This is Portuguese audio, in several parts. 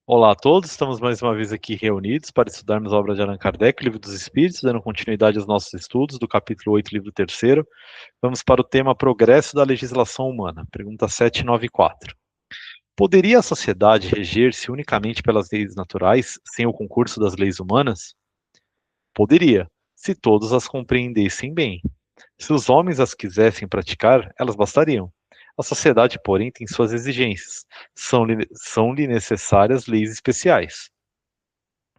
Olá a todos, estamos mais uma vez aqui reunidos para estudarmos a obra de Allan Kardec, Livro dos Espíritos, dando continuidade aos nossos estudos do capítulo 8, livro 3º. Vamos para o tema Progresso da Legislação Humana, pergunta 794. Poderia a sociedade reger-se unicamente pelas leis naturais, sem o concurso das leis humanas? Poderia, se todos as compreendessem bem. Se os homens as quisessem praticar, elas bastariam. A sociedade, porém, tem suas exigências. São-lhe necessárias leis especiais.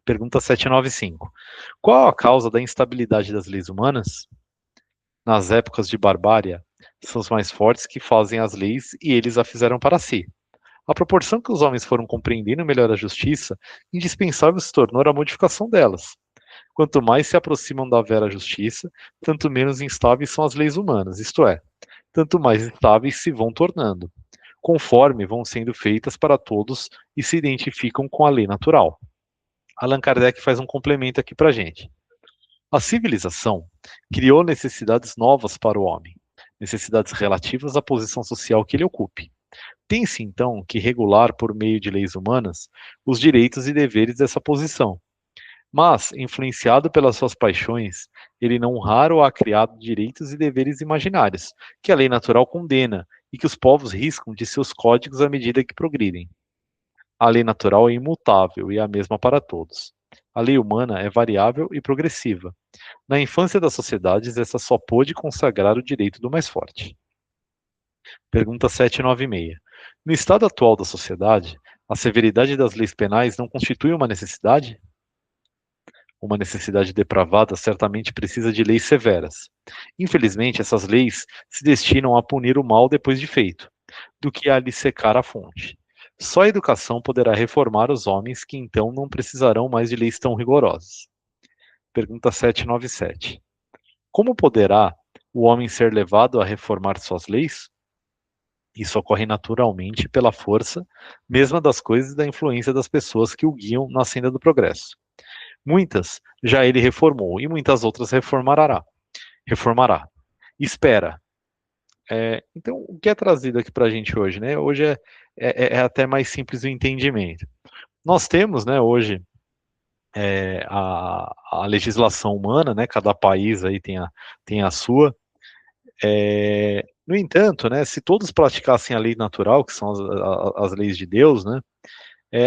Pergunta 795. Qual a causa da instabilidade das leis humanas? Nas épocas de barbárie, são os mais fortes que fazem as leis e eles a fizeram para si. À proporção que os homens foram compreendendo melhor a justiça, indispensável se tornou a modificação delas. Quanto mais se aproximam da vera justiça, tanto menos instáveis são as leis humanas, isto é, tanto mais estáveis se vão tornando, conforme vão sendo feitas para todos e se identificam com a lei natural. Allan Kardec faz um complemento aqui para a gente. A civilização criou necessidades novas para o homem, necessidades relativas à posição social que ele ocupe. Tem-se, então, que regular por meio de leis humanas os direitos e deveres dessa posição. Mas, influenciado pelas suas paixões, ele não raro há criado direitos e deveres imaginários, que a lei natural condena e que os povos riscam de seus códigos à medida que progridem. A lei natural é imutável e é a mesma para todos. A lei humana é variável e progressiva. Na infância das sociedades, essa só pôde consagrar o direito do mais forte. Pergunta 796. No estado atual da sociedade, a severidade das leis penais não constitui uma necessidade? Uma necessidade depravada certamente precisa de leis severas. Infelizmente, essas leis se destinam a punir o mal depois de feito, do que a lhe secar a fonte. Só a educação poderá reformar os homens que então não precisarão mais de leis tão rigorosas. Pergunta 797. Como poderá o homem ser levado a reformar suas leis? Isso ocorre naturalmente pela força mesma das coisas e da influência das pessoas que o guiam na senda do progresso. Muitas já ele reformou e muitas outras reformará. Espera. Então, o que é trazido aqui para a gente hoje, né? Hoje é até mais simples o entendimento. Nós temos, né, hoje a legislação humana, né? Cada país aí tem a sua. No entanto, né, se todos praticassem a lei natural, que são as leis de Deus, né,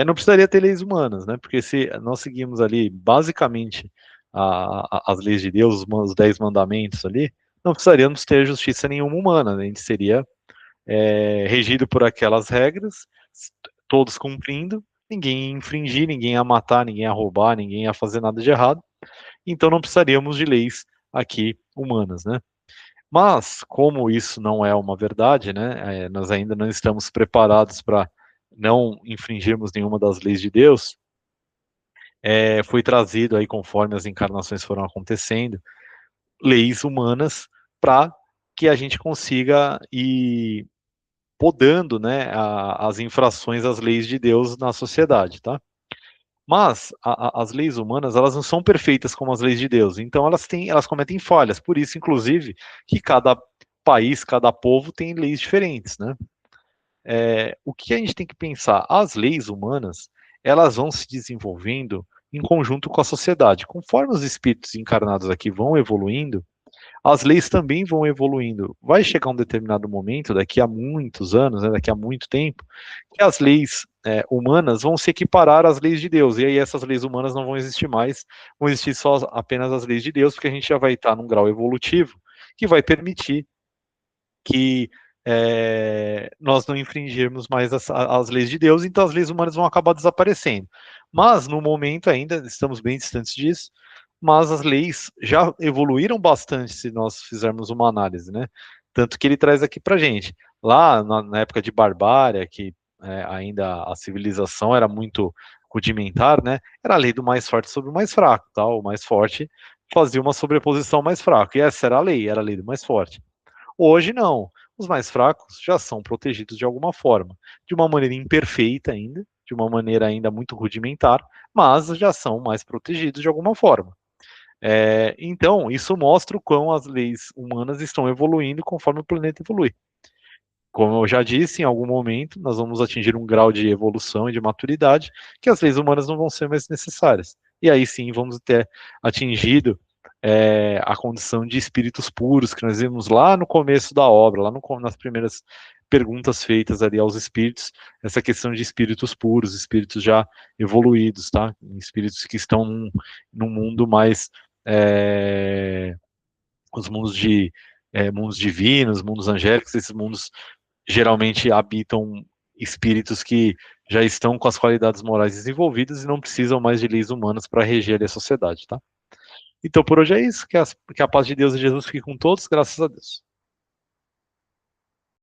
não precisaria ter leis humanas, né, porque se nós seguimos ali basicamente as leis de Deus, os 10 mandamentos ali, não precisaríamos ter justiça nenhuma humana, né, a gente seria regido por aquelas regras, todos cumprindo, ninguém ia infringir, ninguém ia matar, ninguém ia roubar, ninguém ia fazer nada de errado, então não precisaríamos de leis aqui humanas, né. Mas, como isso não é uma verdade, né, nós ainda não estamos preparados para não infringirmos nenhuma das leis de Deus, foi trazido aí, conforme as encarnações foram acontecendo, leis humanas para que a gente consiga ir podando, né, as infrações às leis de Deus na sociedade, tá? Mas as leis humanas, elas não são perfeitas como as leis de Deus, então elas cometem falhas, por isso, inclusive, que cada país, cada povo tem leis diferentes, né? O que a gente tem que pensar? As leis humanas, elas vão se desenvolvendo em conjunto com a sociedade. Conforme os espíritos encarnados aqui vão evoluindo, as leis também vão evoluindo. Vai chegar um determinado momento, daqui a muitos anos, né, daqui a muito tempo, que as leis humanas vão se equiparar às leis de Deus. E aí essas leis humanas não vão existir mais, vão existir só apenas as leis de Deus, porque a gente já vai estar num grau evolutivo que vai permitir que nós não infringirmos mais as leis de Deus, então as leis humanas vão acabar desaparecendo. Mas, no momento ainda, estamos bem distantes disso, mas as leis já evoluíram bastante se nós fizermos uma análise, né? Tanto que ele traz aqui para gente. Lá, na época de barbárie, que ainda a civilização era muito rudimentar, né? Era a lei do mais forte sobre o mais fraco, tá? O mais forte fazia uma sobreposição ao mais fraco, e essa era a lei do mais forte. Hoje não. Os mais fracos já são protegidos de alguma forma, de uma maneira imperfeita ainda, de uma maneira ainda muito rudimentar, mas já são mais protegidos de alguma forma. Então, isso mostra o quão as leis humanas estão evoluindo conforme o planeta evolui. como eu já disse, em algum momento nós vamos atingir um grau de evolução e de maturidade que as leis humanas não vão ser mais necessárias. E aí sim vamos ter atingido a condição de espíritos puros que nós vimos lá no começo da obra, lá nas primeiras perguntas feitas ali aos espíritos, essa questão de espíritos puros, espíritos já evoluídos, tá? Espíritos que estão num mundo mais os mundos de mundos divinos, mundos angélicos, esses mundos geralmente habitam espíritos que já estão com as qualidades morais desenvolvidas e não precisam mais de leis humanas para reger a sociedade, tá? Então por hoje é isso, que a paz de Deus e Jesus fique com todos, graças a Deus.